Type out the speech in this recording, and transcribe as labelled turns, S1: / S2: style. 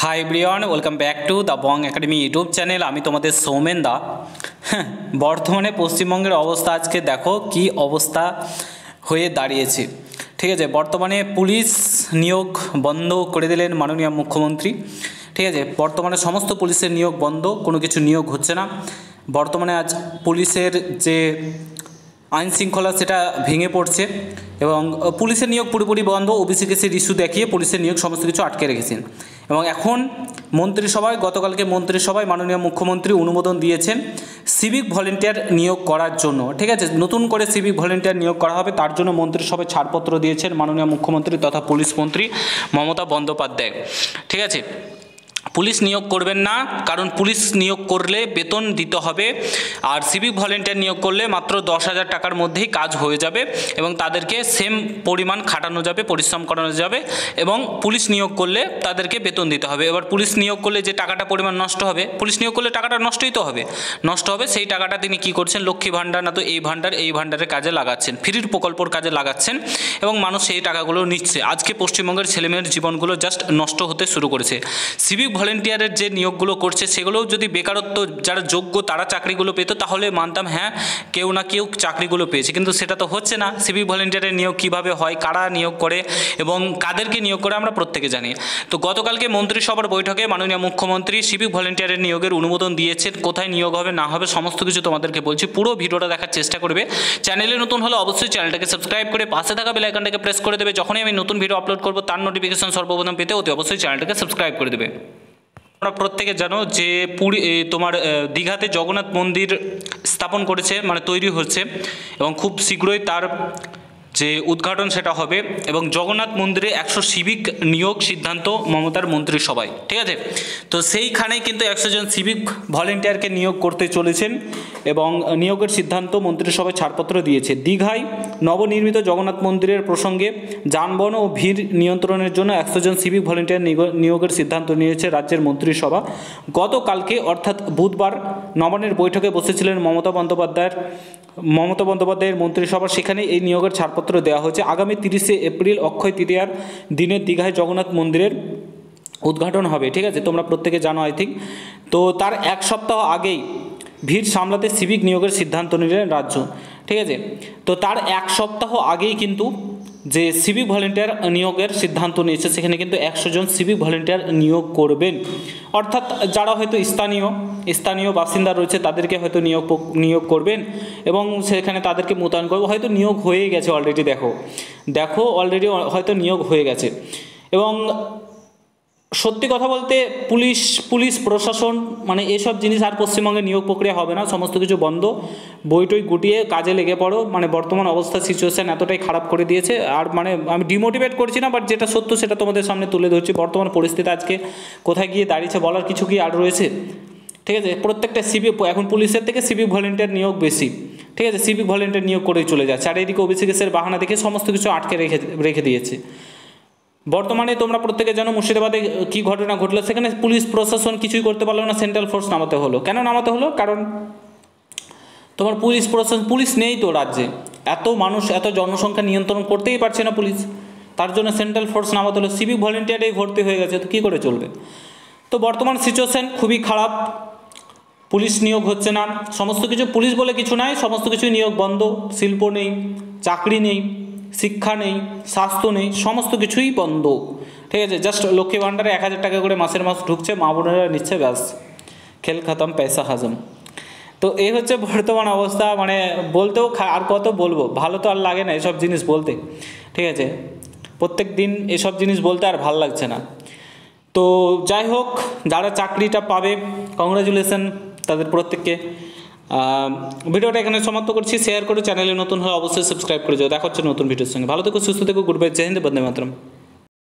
S1: Hi everyone, welcome back to the Bong academy YouTube channel. আমি তোমাদের সৌমেন দা। বর্তমানে পশ্চিমবঙ্গের অবস্থা আজকে দেখো কি অবস্থা হয়ে দাঁড়িয়েছে। ঠিক আছে, বর্তমানে পুলিশ নিয়োগ বন্ধ করে দিলেন মাননীয় মুখ্যমন্ত্রী। ঠিক আছে, বর্তমানে সমস্ত পুলিশের নিয়োগ বন্ধ, কোনো কিছু নিয়োগ হচ্ছে না। বর্তমানে আজ পুলিশের যে আইন শৃঙ্খলা সেটা ভেঙে পড়ছে এবং পুলিশের নিয়োগ পুরোপুরি বন্ধ। ওবিসি কেসের ইস্যু দেখিয়ে পুলিশের নিয়োগ সমস্ত কিছু আটকে রেখেছেন এবং এখন মন্ত্রিসভায় গতকালকে মন্ত্রিসভায় মাননীয় মুখ্যমন্ত্রী অনুমোদন দিয়েছেন সিভিক ভলেন্টিয়ার নিয়োগ করার জন্য। ঠিক আছে, নতুন করে সিভিক ভলেন্টিয়ার নিয়োগ করা হবে, তার জন্য মন্ত্রিসভায় ছাড়পত্র দিয়েছেন মাননীয় মুখ্যমন্ত্রী তথা পুলিশ মন্ত্রী মমতা বন্দ্যোপাধ্যায়। ঠিক আছে, পুলিশ নিয়োগ করবেন না, কারণ পুলিশ নিয়োগ করলে বেতন দিতে হবে, আর সিভিক ভলেন্টিয়ার নিয়োগ করলে মাত্র 10,000 টাকার মধ্যেই কাজ হয়ে যাবে এবং তাদেরকে সেম পরিমাণ খাটানো যাবে, পরিশ্রম করানো যাবে এবং পুলিশ নিয়োগ করলে তাদেরকে বেতন দিতে হবে। এবার পুলিশ নিয়োগ করলে যে টাকাটা পরিমাণ নষ্ট হবে, পুলিশ নিয়োগ করলে টাকাটা নষ্টই তো হবে, নষ্ট হবে। সেই টাকাটা তিনি কি করছেন, লক্ষ্মী ভাণ্ডার না তো এই ভাণ্ডারের কাজে লাগাচ্ছেন, ফ্রির প্রকল্পর কাজে লাগাচ্ছেন এবং মানুষ সেই টাকাগুলো নিচ্ছে। আজকে পশ্চিমবঙ্গের ছেলেমেয়ের জীবনগুলো জাস্ট নষ্ট হতে শুরু করেছে। সিভিক ভলেন্টিয়ারের যে নিয়োগগুলো করছে সেগুলোও যদি বেকারত্ব যারা যোগ্য তারা চাকরিগুলো পেত তাহলে মানতাম, হ্যাঁ কেউ না কেউ চাকরিগুলো পেয়েছে, কিন্তু সেটা তো হচ্ছে না। সিভিক ভলেন্টিয়ারের নিয়োগ কীভাবে হয়, কারা নিয়োগ করে এবং কাদেরকে নিয়োগ করে আমরা প্রত্যেকে জানি। তো গতকালকে মন্ত্রিসভার বৈঠকে মাননীয় মুখ্যমন্ত্রী সিভিক ভলেন্টিয়ারের নিয়োগের অনুমোদন দিয়েছেন। কোথায় নিয়োগ হবে না হবে সমস্ত কিছু তোমাদেরকে বলছি, পুরো ভিডিওটা দেখার চেষ্টা করবে। চ্যানেলে নতুন হলে অবশ্যই চ্যানেলটাকে সাবস্ক্রাইব করে পাশে থাকা বেল আইকনটাকে প্রেস করে দেবে। যখনই আমি নতুন ভিডিও আপলোড করবো তার নোটিফিকেশন সর্বপ্রথম পেতে অতি অবশ্যই চ্যানেলটাকে সাবস্ক্রাইব করে দেবে। তোমরা প্রত্যেকে জানো যে তোমার দীঘাতে জগন্নাথ মন্দির স্থাপন করেছে, মানে তৈরি হচ্ছে এবং খুব শীঘ্রই তার যে উদ্ঘাটন সেটা হবে এবং জগন্নাথ মন্দিরে 100 সিভিক নিয়োগ সিদ্ধান্ত মমতার মন্ত্রিসভায়। ঠিক আছে, তো সেইখানেই কিন্তু 100 জন সিভিক ভলেন্টিয়ারকে নিয়োগ করতে চলেছেন এবং নিয়োগের সিদ্ধান্ত মন্ত্রিসভায় ছাড়পত্র দিয়েছে। দীঘায় নবনির্মিত জগন্নাথ মন্দিরের প্রসঙ্গে যানবাহন ও ভিড় নিয়ন্ত্রণের জন্য 100 জন সিভিক ভলেন্টিয়ার নিয়োগের সিদ্ধান্ত নিয়েছে রাজ্যের মন্ত্রিসভা। গতকালকে অর্থাৎ বুধবার নবান্নের বৈঠকে বসেছিলেন মমতা বন্দ্যোপাধ্যায়ের মন্ত্রিসভা, সেখানে এই নিয়োগের ছাড়পত্র দেওয়া হয়েছে। আগামী 30শে এপ্রিল অক্ষয় তৃতীয়ার দিনে দীঘায় জগন্নাথ মন্দিরের উদ্ঘাটন হবে। ঠিক আছে, তোমরা প্রত্যেকে জানো আই থিঙ্ক। তো তার এক সপ্তাহ আগেই ভিড় সামলাতে সিভিক নিয়োগের সিদ্ধান্ত নিলেন রাজ্য। ঠিক আছে, তো তার এক সপ্তাহ আগেই কিন্তু যে সিভিক ভলেন্টিয়ার নিয়োগের সিদ্ধান্ত নিয়েছে সেখানে কিন্তু 100 জন সিভিক ভলেন্টিয়ার নিয়োগ করবেন। অর্থাৎ যারা হয়তো স্থানীয় বাসিন্দা রয়েছে তাদেরকে হয়তো নিয়োগ করবেন এবং সেখানে তাদেরকে মোতায়েন করবে। হয়তো নিয়োগ হয়ে গেছে অলরেডি, দেখো অলরেডি হয়তো নিয়োগ হয়ে গেছে। এবং সত্যি কথা বলতে পুলিশ প্রশাসন মানে এসব জিনিস আর পশ্চিমবঙ্গে নিয়োগ প্রক্রিয়া হবে না, সমস্ত কিছু বন্ধ। বইটই গুটিয়ে কাজে লেগে পড়ো। মানে বর্তমান অবস্থা সিচুয়েশান এতটাই খারাপ করে দিয়েছে। আর মানে আমি ডিমোটিভেট করছি না, বাট যেটা সত্য সেটা তোমাদের সামনে তুলে ধরছি। বর্তমান পরিস্থিতি আজকে কোথায় গিয়ে দাঁড়িয়েছে বলার কিছু কি আর রয়েছে? ঠিক আছে, প্রত্যেকটা সিভিক এখন পুলিশের থেকে সিভিক ভলেন্টিয়ার নিয়োগ বেশি। ঠিক আছে, সিভিক ভলেন্টিয়ার নিয়োগ করেই চলে যাচ্ছে, আর এদিকে ওবিসি কেসের বাহানা দেখে সমস্ত কিছু আটকে রেখে দিয়েছে। বর্তমানে তোমরা প্রত্যেকে জানো মুর্শিদাবাদে কী ঘটনা ঘটলো, সেখানে পুলিশ প্রশাসন কিছুই করতে পারলো না, সেন্ট্রাল ফোর্স নামাতে হলো। কেন নামাতে হলো? কারণ তোমার পুলিশ নেই তো রাজ্যে, এত মানুষ এত জনসংখ্যা নিয়ন্ত্রণ করতেই পারছে না পুলিশ, তার জন্য সেন্ট্রাল ফোর্স নামাতে হলো। সিভিক ভলেন্টিয়ারেই ভর্তি হয়ে গেছে, তো কী করে চলবে? তো বর্তমান সিচুয়েশান খুবই খারাপ, পুলিশ নিয়োগ হচ্ছে না, সমস্ত কিছু পুলিশ বলে কিছু নাই, সমস্ত কিছুই নিয়োগ বন্ধ। শিল্প নেই, চাকরি নেই, শিক্ষা নেই, স্বাস্থ্য নেই, সমস্ত কিছুই বন্ধ। ঠিক আছে, জাস্ট লক্ষ্মী ভাণ্ডারে 1000 টাকা করে মাসের মাস ঢুকছে, মা বোনেরা নিচ্ছে, ব্যাস খেল খতম, পয়সা হাজম। তো এই হচ্ছে বর্তমান অবস্থা। মানে বলতেও আর কত বলবো, ভালো তো আর লাগে না এসব জিনিস বলতে। ঠিক আছে, প্রত্যেক দিন এসব জিনিস বলতে আর ভাল লাগছে না। তো যাই হোক, যারা চাকরিটা পাবে কংগ্রাচুলেশন তাদের প্রত্যেককে। ভিডিওটা এখানে সমাপ্ত করছি। শেয়ার করে চ্যানেলে নতুন হলে অবশ্যই সাবস্ক্রাইব করে যাও। দেখা হচ্ছে নতুন ভিডিওর সঙ্গে। ভালো থেকো, সুস্থ থেকো, গুড বাই, জয় হিন্দ, বন্দে মাতরম।